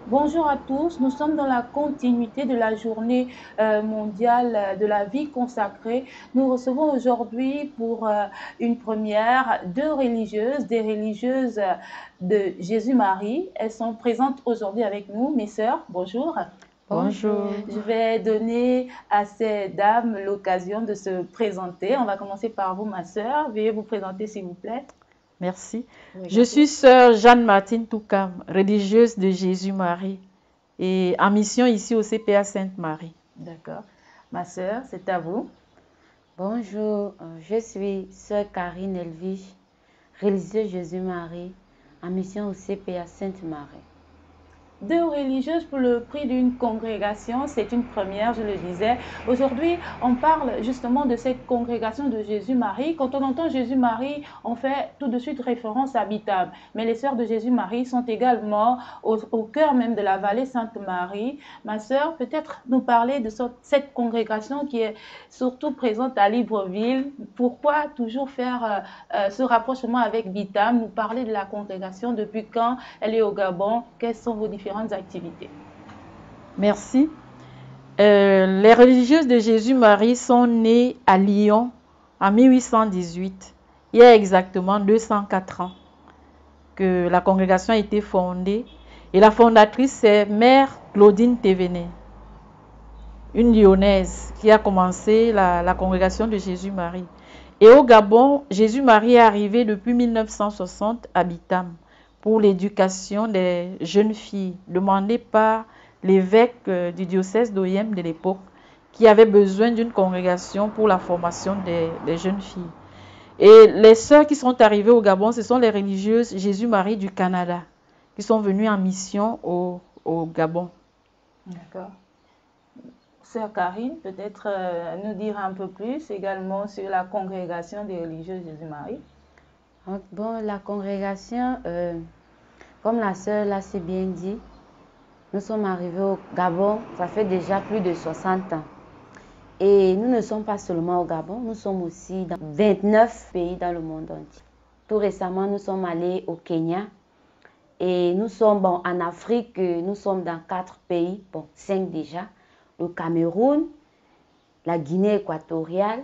Bonjour à tous, nous sommes dans la continuité de la journée mondiale de la vie consacrée. Nous recevons aujourd'hui pour une première deux religieuses, des religieuses de Jésus-Marie. Elles sont présentes aujourd'hui avec nous, mes sœurs. Bonjour. Bonjour. Je vais donner à ces dames l'occasion de se présenter. On va commencer par vous, ma sœur. Veuillez vous présenter, s'il vous plaît. Merci. Je suis sœur Jeanne-Martine Toukam, religieuse de Jésus-Marie et en mission ici au CPA Sainte-Marie. D'accord. Ma sœur, c'est à vous. Bonjour, je suis sœur Karine Elvige, religieuse Jésus-Marie, en mission au CPA Sainte-Marie. Deux religieuses pour le prix d'une congrégation, c'est une première, je le disais. Aujourd'hui, on parle justement de cette congrégation de Jésus-Marie. Quand on entend Jésus-Marie, on fait tout de suite référence à Bitam. Mais les sœurs de Jésus-Marie sont également au cœur même de la vallée Sainte-Marie. Ma sœur, peut-être nous parler de cette congrégation qui est surtout présente à Libreville. Pourquoi toujours faire ce rapprochement avec Bitam, nous parler de la congrégation, depuis quand elle est au Gabon, quelles sont vos différentes activités? Merci. Les religieuses de Jésus-Marie sont nées à Lyon en 1818. Il y a exactement 204 ans que la congrégation a été fondée. Et la fondatrice, c'est Mère Claudine Thévenet, une lyonnaise qui a commencé la congrégation de Jésus-Marie. Et au Gabon, Jésus-Marie est arrivé depuis 1960 à Bitam pour l'éducation des jeunes filles, demandée par l'évêque du diocèse d'Oyem de l'époque, qui avait besoin d'une congrégation pour la formation des jeunes filles. Et les sœurs qui sont arrivées au Gabon, ce sont les religieuses Jésus-Marie du Canada, qui sont venues en mission au Gabon. D'accord. Sœur Karine, peut-être nous dire un peu plus également sur la congrégation des religieuses Jésus-Marie. Bon, la congrégation, comme la sœur l'a si bien dit, nous sommes arrivés au Gabon, ça fait déjà plus de 60 ans. Et nous ne sommes pas seulement au Gabon, nous sommes aussi dans 29 pays dans le monde entier. Tout récemment, nous sommes allés au Kenya. Et nous sommes en Afrique, nous sommes dans 4 pays, 5 déjà. Le Cameroun, la Guinée équatoriale,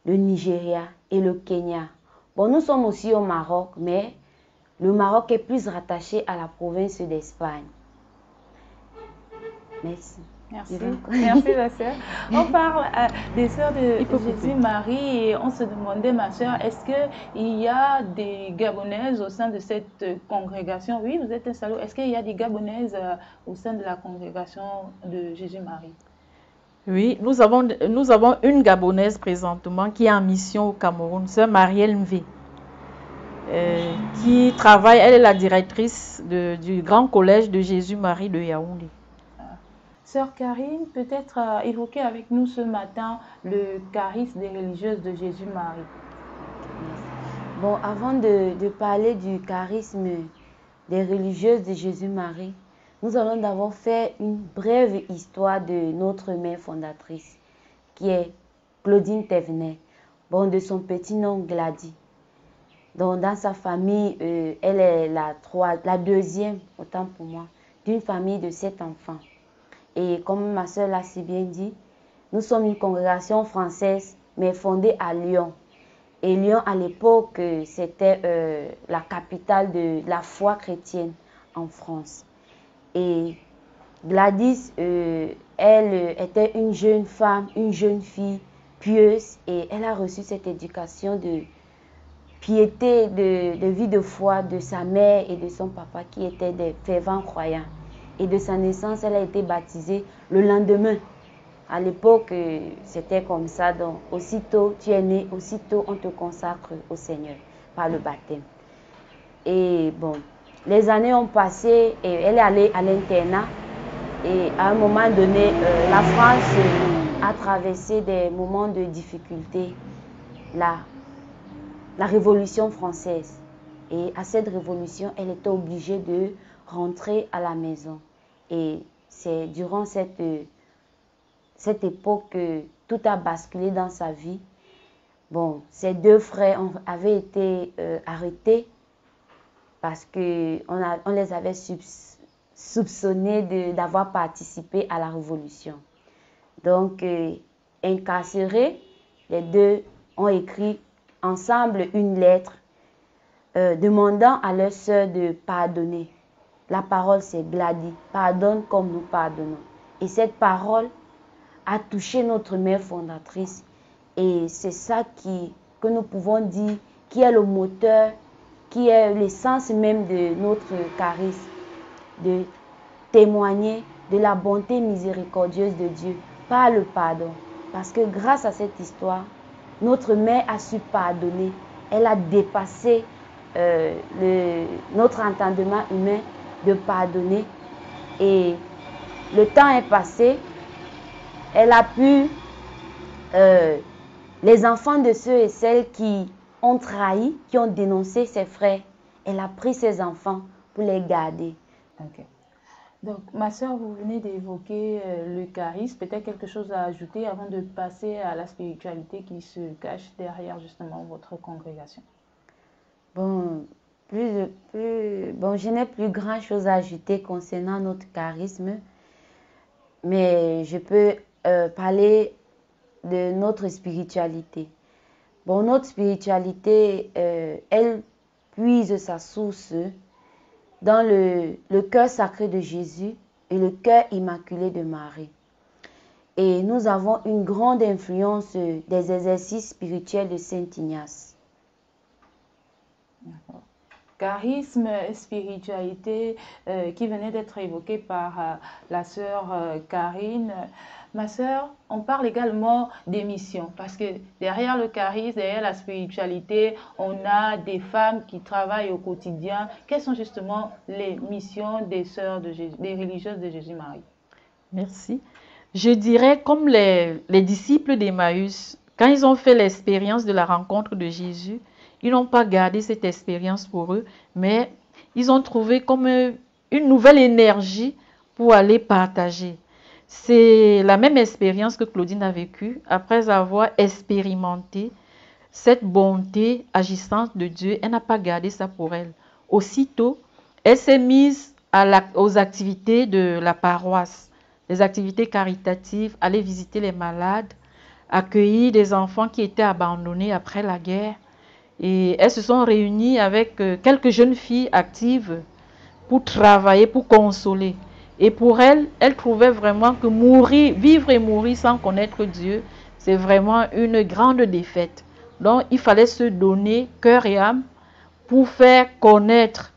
le Nigeria et le Kenya. Nous sommes aussi au Maroc, mais le Maroc est plus rattaché à la province d'Espagne. Merci. Merci. Merci, ma sœur. On parle des sœurs de Jésus-Marie et on se demandait, ma sœur, est-ce qu'il y a des Gabonaises au sein de cette congrégation? Oui, vous êtes installée. Est-ce qu'il y a des Gabonaises au sein de la congrégation de Jésus-Marie? Oui, nous avons une Gabonaise présentement qui est en mission au Cameroun, sœur Marielle Mvé, qui travaille, elle est la directrice du Grand Collège de Jésus-Marie de Yaoundé. Sœur Karine, peut-être évoquer avec nous ce matin le charisme des religieuses de Jésus-Marie. Bon, avant de parler du charisme des religieuses de Jésus-Marie, nous allons d'abord faire une brève histoire de notre mère fondatrice, qui est Claudine Thévenet, de son petit nom Gladys. Donc, dans sa famille, elle est la deuxième, autant pour moi, d'une famille de 7 enfants. Et comme ma soeur l'a si bien dit, nous sommes une congrégation française, mais fondée à Lyon. Et Lyon, à l'époque, c'était la capitale de la foi chrétienne en France. Et Gladys, elle était une jeune femme, une jeune fille pieuse, et elle a reçu cette éducation de piété, de vie de foi de sa mère et de son papa qui étaient des fervents croyants. Et de sa naissance, elle a été baptisée le lendemain. À l'époque, c'était comme ça. Donc, aussitôt tu es né, aussitôt on te consacre au Seigneur par le baptême. Et bon, les années ont passé et elle est allée à l'internat. Et à un moment donné, la France a traversé des moments de difficulté. La Révolution française. Et à cette révolution, elle était obligée de rentrer à la maison. Et c'est durant cette cette époque que tout a basculé dans sa vie. Bon, ses deux frères avaient été arrêtés parce qu'on les avait soupçonnés d'avoir participé à la révolution. Donc, incarcérés, les deux ont écrit ensemble une lettre demandant à leur sœur de pardonner. La parole, c'est Gladys, pardonne comme nous pardonnons. Et cette parole a touché notre mère fondatrice. Et c'est ça que nous pouvons dire, qui est le moteur, qui est l'essence même de notre charisme, de témoigner de la bonté miséricordieuse de Dieu par le pardon. Parce que grâce à cette histoire, notre mère a su pardonner. Elle a dépassé notre entendement humain de pardonner. Et le temps est passé. Elle a pu, les enfants de ceux et celles qui ont trahi, qui ont dénoncé ses frères, elle a pris ses enfants pour les garder. Ok. Donc, ma soeur, vous venez d'évoquer le charisme. Peut-être quelque chose à ajouter avant de passer à la spiritualité qui se cache derrière justement votre congrégation. Bon, je n'ai plus grand chose à ajouter concernant notre charisme, mais je peux parler de notre spiritualité. Bon, notre spiritualité, elle puise sa source dans le cœur sacré de Jésus et le cœur immaculé de Marie. Et nous avons une grande influence des exercices spirituels de Saint Ignace. Charisme, spiritualité qui venait d'être évoquée par la sœur Karine. Ma sœur, on parle également des missions parce que derrière le charisme, derrière la spiritualité, on a des femmes qui travaillent au quotidien. Quelles sont justement les missions des sœurs de Jésus, des religieuses de Jésus-Marie? Merci. Je dirais comme les disciples d'Emmaüs, quand ils ont fait l'expérience de la rencontre de Jésus, ils n'ont pas gardé cette expérience pour eux, mais ils ont trouvé comme une nouvelle énergie pour aller partager. C'est la même expérience que Claudine a vécue après avoir expérimenté cette bonté agissante de Dieu. Elle n'a pas gardé ça pour elle. Aussitôt, elle s'est mise aux activités de la paroisse, les activités caritatives, aller visiter les malades, accueillir des enfants qui étaient abandonnés après la guerre. Et elles se sont réunies avec quelques jeunes filles actives pour travailler, pour consoler. Et pour elle, elle trouvait vraiment que vivre et mourir sans connaître Dieu, c'est vraiment une grande défaite. Donc, il fallait se donner cœur et âme pour faire connaître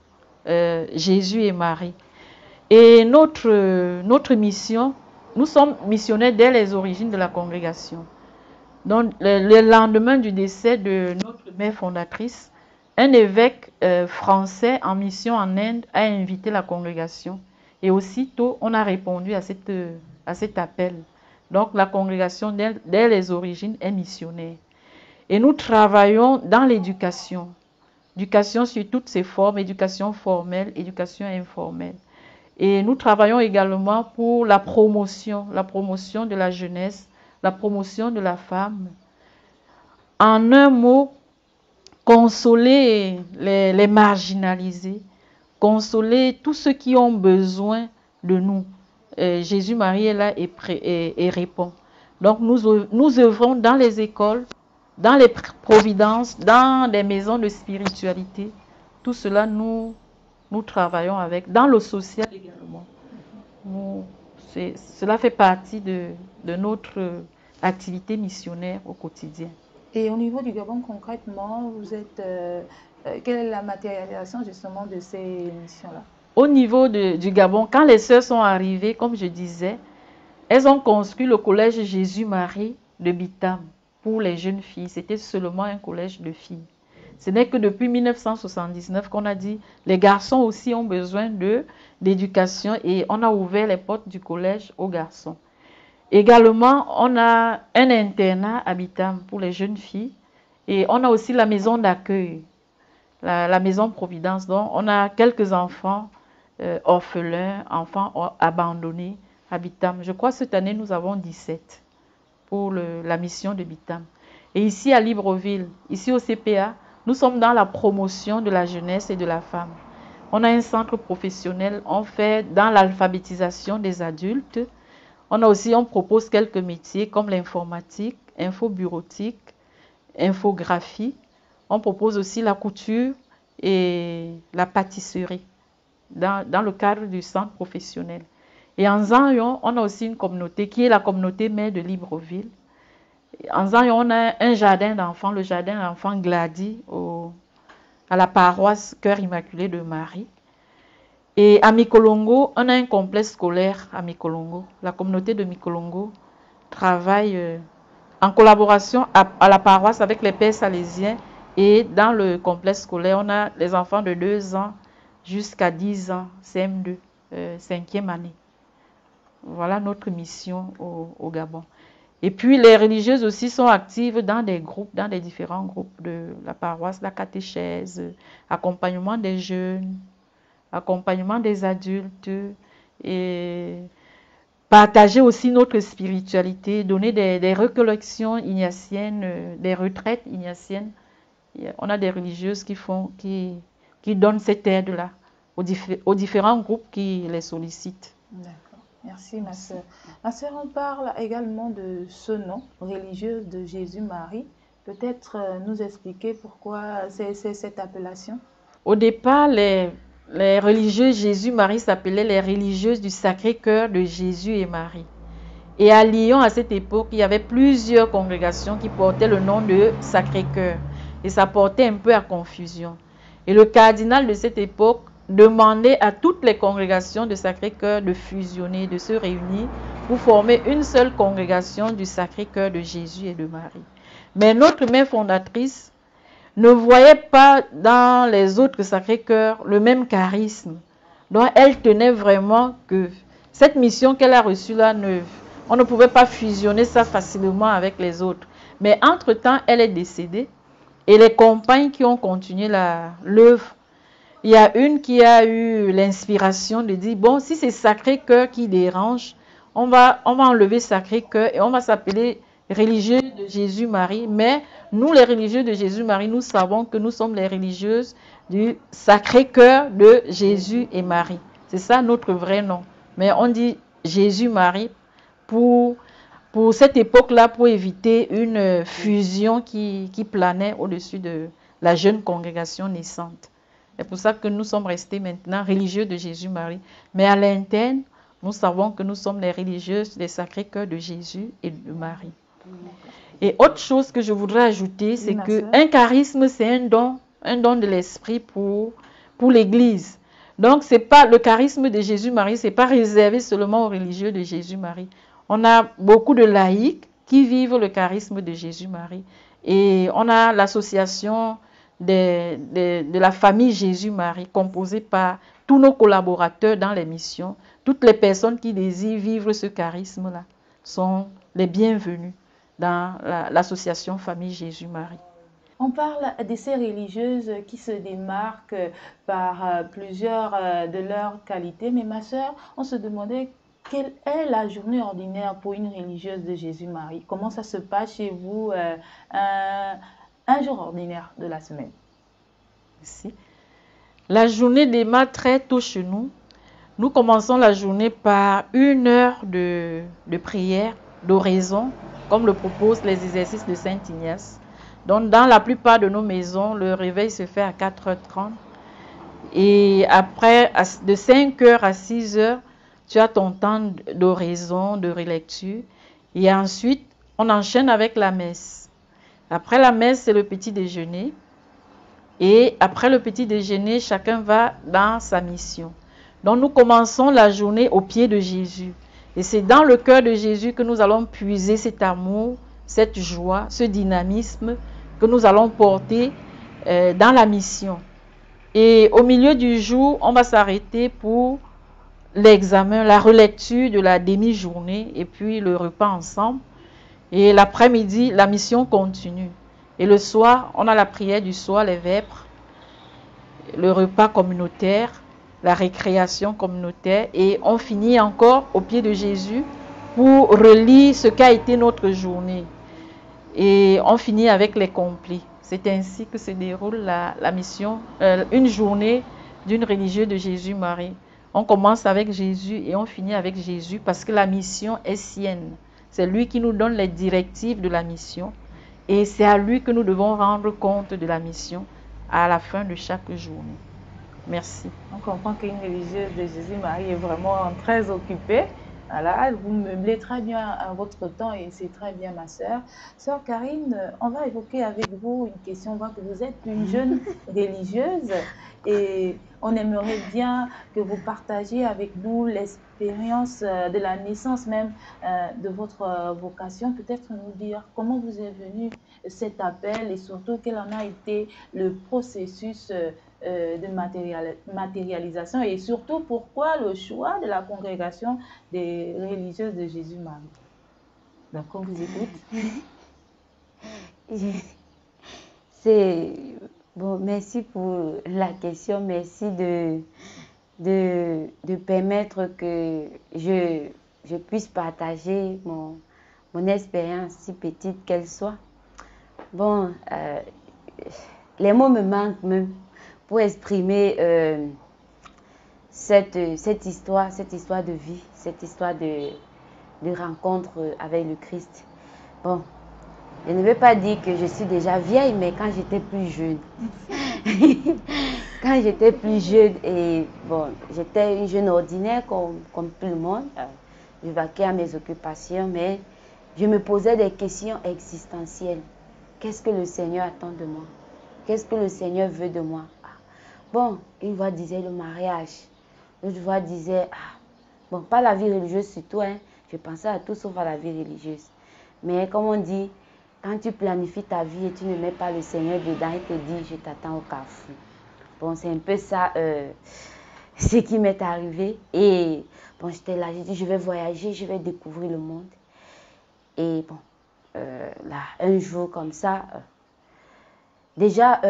Jésus et Marie. Et notre mission, nous sommes missionnaires dès les origines de la congrégation. Donc, le lendemain du décès de notre mère fondatrice, un évêque français en mission en Inde a invité la congrégation. Et aussitôt, on a répondu à cet appel. Donc, la congrégation, dès les origines, est missionnaire. Et nous travaillons dans l'éducation. Éducation sur toutes ses formes, éducation formelle, éducation informelle. Et nous travaillons également pour la promotion de la jeunesse, la promotion de la femme. En un mot, consoler les marginalisés, consoler tous ceux qui ont besoin de nous. Jésus-Marie est là et répond. Donc nous œuvrons dans les écoles, dans les providences, dans des maisons de spiritualité. Tout cela, nous travaillons avec. Dans le social également. Cela fait partie de notre activité missionnaire au quotidien. Et au niveau du Gabon, concrètement, quelle est la matérialisation justement de ces missions-là? Au niveau du Gabon, quand les sœurs sont arrivées, comme je disais, elles ont construit le collège Jésus-Marie de Bitam pour les jeunes filles. C'était seulement un collège de filles. Ce n'est que depuis 1979 qu'on a dit les garçons aussi ont besoin d'éducation et on a ouvert les portes du collège aux garçons. Également, on a un internat à Bitam pour les jeunes filles et on a aussi la maison d'accueil, la maison Providence. Donc, on a quelques enfants orphelins, enfants abandonnés à Bitam. Je crois que cette année, nous avons 17 pour la mission de Bitam. Et ici à Libreville, ici au CPA, nous sommes dans la promotion de la jeunesse et de la femme. On a un centre professionnel, on fait dans l'alphabétisation des adultes. On propose quelques métiers comme l'informatique, infobureautique, infographie. On propose aussi la couture et la pâtisserie dans le cadre du centre professionnel. Et en Zanyon, on a aussi une communauté qui est la communauté mère de Libreville. En Zanyon, on a un jardin d'enfants, le jardin d'enfants Glady, à la paroisse Cœur Immaculé de Marie. Et à Mikolongo, on a un complexe scolaire à Mikolongo. La communauté de Mikolongo travaille en collaboration à la paroisse avec les pères salésiens. Et dans le complexe scolaire, on a les enfants de 2 ans jusqu'à 10 ans, CM2, 5e année. Voilà notre mission au Gabon. Et puis les religieuses aussi sont actives dans des groupes, dans des différents groupes de la paroisse, la catéchèse, accompagnement des jeunes, accompagnement des adultes, et partager aussi notre spiritualité, donner des recollections ignatiennes, des retraites ignatiennes. On a des religieuses qui donnent cette aide-là aux différents groupes qui les sollicitent. D'accord. Merci, ma sœur. Ma sœur, on parle également de ce nom, religieuse de Jésus-Marie. Peut-être nous expliquer pourquoi c'est cette appellation? Au départ, les religieuses Jésus-Marie s'appelaient les religieuses du Sacré-Cœur de Jésus et Marie. Et à Lyon, à cette époque, il y avait plusieurs congrégations qui portaient le nom de Sacré-Cœur. Et ça portait un peu à confusion. Et le cardinal de cette époque demandait à toutes les congrégations de Sacré-Cœur de fusionner, de se réunir pour former une seule congrégation du Sacré-Cœur de Jésus et de Marie. Mais notre mère fondatrice ne voyait pas dans les autres Sacré-Cœurs le même charisme. Donc elle tenait vraiment que cette mission qu'elle a reçue là, on ne pouvait pas fusionner ça facilement avec les autres. Mais entre-temps, elle est décédée. Et les compagnes qui ont continué l'œuvre, il y a une qui a eu l'inspiration de dire, bon, si c'est Sacré-Cœur qui dérange, on va enlever Sacré-Cœur et on va s'appeler religieux de Jésus-Marie. Mais nous, les religieux de Jésus-Marie, nous savons que nous sommes les religieuses du Sacré-Cœur de Jésus et Marie. C'est ça notre vrai nom. Mais on dit Jésus-Marie pour cette époque-là, pour éviter une fusion qui planait au-dessus de la jeune congrégation naissante. C'est pour ça que nous sommes restés maintenant religieux de Jésus-Marie. Mais à l'interne, nous savons que nous sommes les religieuses des Sacré-Cœurs de Jésus et de Marie. Et autre chose que je voudrais ajouter, c'est qu'un charisme, c'est un don de l'esprit pour l'Église. Donc, c'est pas le charisme de Jésus-Marie, ce n'est pas réservé seulement aux religieux de Jésus-Marie. On a beaucoup de laïcs qui vivent le charisme de Jésus-Marie. Et on a l'association de la famille Jésus-Marie, composée par tous nos collaborateurs dans les missions. Toutes les personnes qui désirent vivre ce charisme-là sont les bienvenus dans l'association famille Jésus-Marie. On parle de ces religieuses qui se démarquent par plusieurs de leurs qualités. Mais ma sœur, on se demandait quelle est la journée ordinaire pour une religieuse de Jésus-Marie? Comment ça se passe chez vous un jour ordinaire de la semaine? Merci. La journée démarre très tôt chez nous. Nous commençons la journée par 1 heure de prière, d'oraison, comme le proposent les exercices de Saint Ignace. Donc, dans la plupart de nos maisons, le réveil se fait à 4h30. Et après, de 5h à 6h, tu as ton temps d'oraison, de relecture. Et ensuite, on enchaîne avec la messe. Après la messe, c'est le petit déjeuner. Et après le petit déjeuner, chacun va dans sa mission. Donc, nous commençons la journée au pied de Jésus. Et c'est dans le cœur de Jésus que nous allons puiser cet amour, cette joie, ce dynamisme que nous allons porter dans la mission. Et au milieu du jour, on va s'arrêter pour l'examen, la relecture de la demi-journée et puis le repas ensemble. Et l'après-midi, la mission continue. Et le soir, on a la prière du soir, les vêpres, le repas communautaire la récréation communautaire et on finit encore au pied de Jésus pour relire ce qu'a été notre journée. Et on finit avec les complis. C'est ainsi que se déroule la mission, une journée d'une religieuse de Jésus-Marie. On commence avec Jésus et on finit avec Jésus parce que la mission est sienne. C'est lui qui nous donne les directives de la mission et c'est à lui que nous devons rendre compte de la mission à la fin de chaque journée. Merci. On comprend qu'une religieuse de Jésus-Marie est vraiment très occupée. Voilà, vous meublez très bien votre temps et c'est très bien, ma sœur. Sœur Karine, on va évoquer avec vous une question. On voit que vous êtes une jeune religieuse et on aimerait bien que vous partagiez avec nous l'expérience de la naissance même de votre vocation. Peut-être nous dire comment vous est venu cet appel et surtout quel en a été le processus de matérialisation et surtout pourquoi le choix de la congrégation des religieuses de Jésus-Marie. Donc, on vous écoute. C'est bon, merci pour la question, merci de permettre que je puisse partager mon expérience, si petite qu'elle soit. Bon, les mots me manquent même pour exprimer cette histoire de vie, cette histoire de rencontre avec le Christ. Bon, je ne vais pas dire que je suis déjà vieille, mais quand j'étais plus jeune, quand j'étais plus jeune et bon, j'étais une jeune ordinaire comme tout le monde, je vaquais à mes occupations, mais je me posais des questions existentielles. Qu'est-ce que le Seigneur attend de moi? Qu'est-ce que le Seigneur veut de moi? Bon, une voix disait le mariage. L'autre voix disait, bon, pas la vie religieuse surtout, hein. Je pensais à tout sauf à la vie religieuse. Mais comme on dit, quand tu planifies ta vie et tu ne mets pas le Seigneur dedans, il te dit, je t'attends au carrefour. Bon, c'est un peu ça ce qui m'est arrivé. Et bon, j'étais là, j'ai dit, je vais voyager, je vais découvrir le monde. Et bon, là, un jour comme ça, déjà,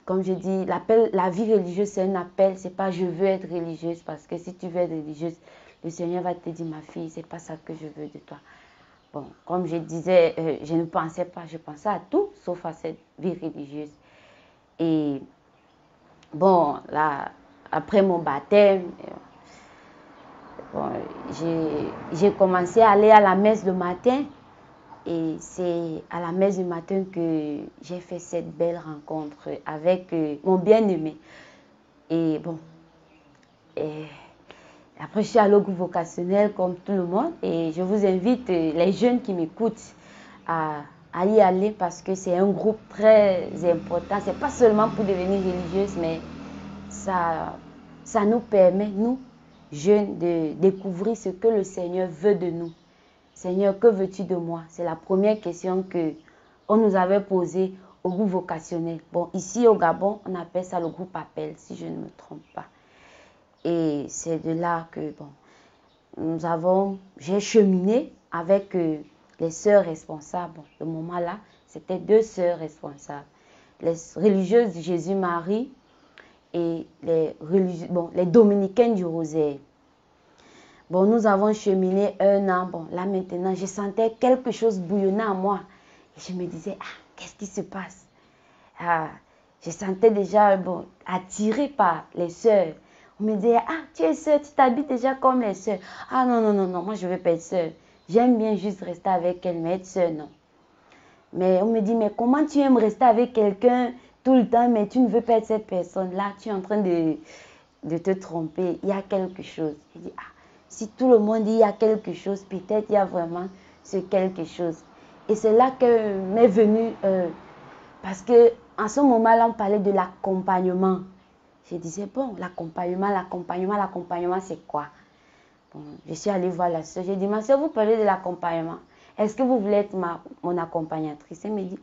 comme je dis, la vie religieuse, c'est un appel. C'est pas je veux être religieuse, parce que si tu veux être religieuse, le Seigneur va te dire, ma fille, c'est pas ça que je veux de toi. Bon, comme je disais, je ne pensais pas, je pensais à tout, sauf à cette vie religieuse. Et bon, là, après mon baptême, bon, j'ai commencé à aller à la messe le matin. Et c'est à la messe du matin que j'ai fait cette belle rencontre avec mon bien-aimé. Et bon, après je suis allée au groupe vocationnel comme tout le monde. Et je vous invite, les jeunes qui m'écoutent, à y aller parce que c'est un groupe très important. Ce n'est pas seulement pour devenir religieuse, mais ça nous permet, nous, jeunes, de découvrir ce que le Seigneur veut de nous. Seigneur, que veux-tu de moi? C'est la première question qu'on nous avait posée au groupe vocationnel. Bon, ici au Gabon, on appelle ça le groupe appel, si je ne me trompe pas. Et c'est de là que, bon, j'ai cheminé avec les sœurs responsables. Bon, le moment-là, c'était 2 sœurs responsables. Les religieuses de Jésus-Marie et les dominicaines du Rosaire. Bon, nous avons cheminé 1 an. Bon, là maintenant, je sentais quelque chose bouillonner en moi. Et je me disais, qu'est-ce qui se passe? Je sentais déjà, bon, attirée par les sœurs. On me disait, tu es sœur, tu t'habilles déjà comme les sœurs. Non, moi je ne veux pas être sœur. J'aime bien juste rester avec elle, mais être sœur, non. Mais on me dit, mais comment tu aimes rester avec quelqu'un tout le temps, mais tu ne veux pas être cette personne-là? Tu es en train de te tromper. Il y a quelque chose. Je dis, si tout le monde dit il y a quelque chose, peut-être il y a vraiment ce quelque chose. Et c'est là que m'est venu, parce qu'en ce moment-là, on parlait de l'accompagnement. Je disais, bon, l'accompagnement, c'est quoi? Bon, je suis allée voir la soeur. J'ai dit, ma soeur, vous parlez de l'accompagnement. Est-ce que vous voulez être mon accompagnatrice? Elle me dit,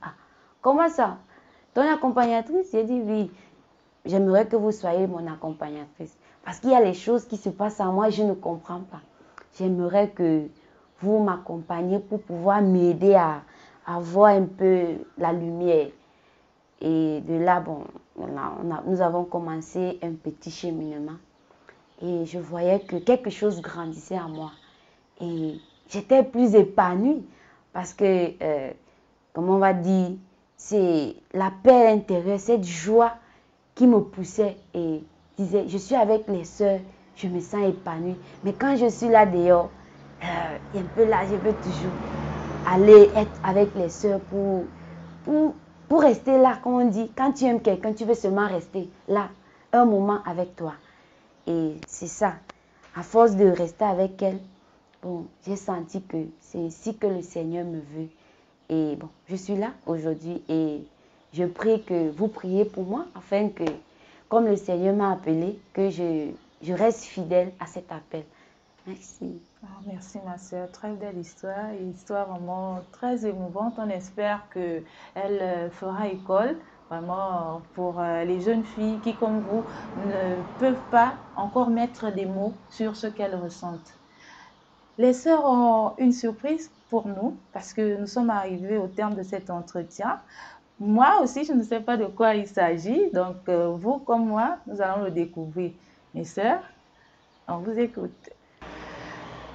comment ça? Ton accompagnatrice? J'ai dit, oui, j'aimerais que vous soyez mon accompagnatrice. Parce qu'il y a les choses qui se passent en moi et je ne comprends pas. J'aimerais que vous m'accompagniez pour pouvoir m'aider à voir un peu la lumière. Et de là, bon, nous avons commencé un petit cheminement. et je voyais que quelque chose grandissait en moi. Et j'étais plus épanouie parce que, comme on va dire, c'est la paix intérieure, cette joie qui me poussait et disait, je suis avec les sœurs, je me sens épanouie. Mais quand je suis là dehors, un peu là, je veux toujours aller être avec les sœurs pour rester là, comme on dit. Quand tu aimes quelqu'un, tu veux seulement rester là, un moment avec toi. Et c'est ça. À force de rester avec elle, bon, j'ai senti que c'est ici que le Seigneur me veut. Et bon, je suis là aujourd'hui et je prie que vous priez pour moi afin que, comme le Seigneur m'a appelé, que je reste fidèle à cet appel. Merci. Merci ma soeur, très belle histoire, une histoire vraiment très émouvante. On espère qu'elle fera école vraiment pour les jeunes filles qui, comme vous, ne peuvent pas encore mettre des mots sur ce qu'elles ressentent. Les sœurs ont une surprise pour nous parce que nous sommes arrivés au terme de cet entretien. Moi aussi, je ne sais pas de quoi il s'agit, donc vous comme moi, nous allons le découvrir. Mes sœurs, on vous écoute.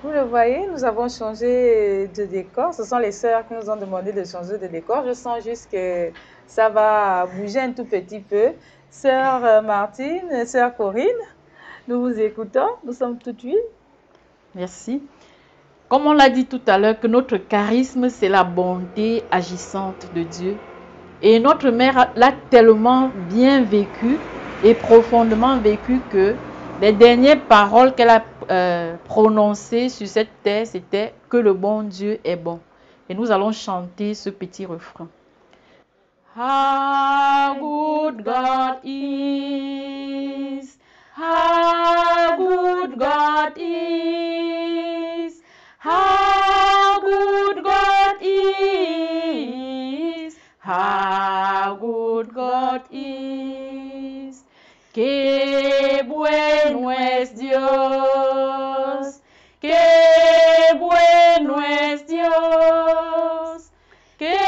Vous le voyez, nous avons changé de décor. Ce sont les sœurs qui nous ont demandé de changer de décor. Je sens juste que ça va bouger un tout petit peu. Sœur Martine, sœur Corinne, nous vous écoutons. Nous sommes tout de suite. Merci. Comme on l'a dit tout à l'heure, que notre charisme, c'est la bonté agissante de Dieu. Et notre mère l'a tellement bien vécu et profondément vécu que les dernières paroles qu'elle a prononcées sur cette terre, c'était que le bon Dieu est bon. Et nous allons chanter ce petit refrain. How good God is, how good God is, how good God is, how good God is. Qué bueno es Dios, qué bueno es Dios, qué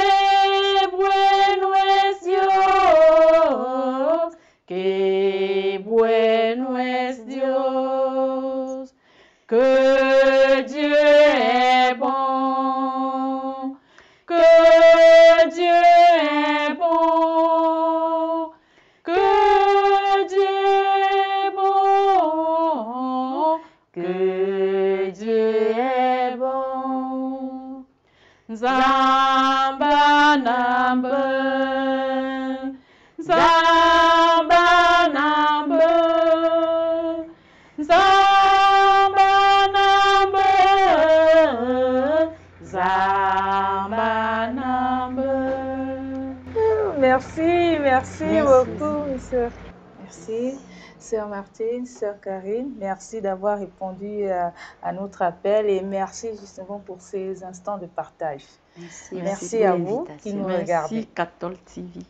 bueno es Dios, qué bueno es Dios, que Dieu est bon, que Dieu est bon, que Dieu est bon, que Dieu est bon. Zamba nambe, Zamba nambe, Zamba nambe, Zamba nambe. Merci beaucoup, sœur. Merci, sœur Martine, sœur Karine. Merci d'avoir répondu à notre appel et merci justement pour ces instants de partage. Merci à vous qui nous regardez. Merci, Cathol TV.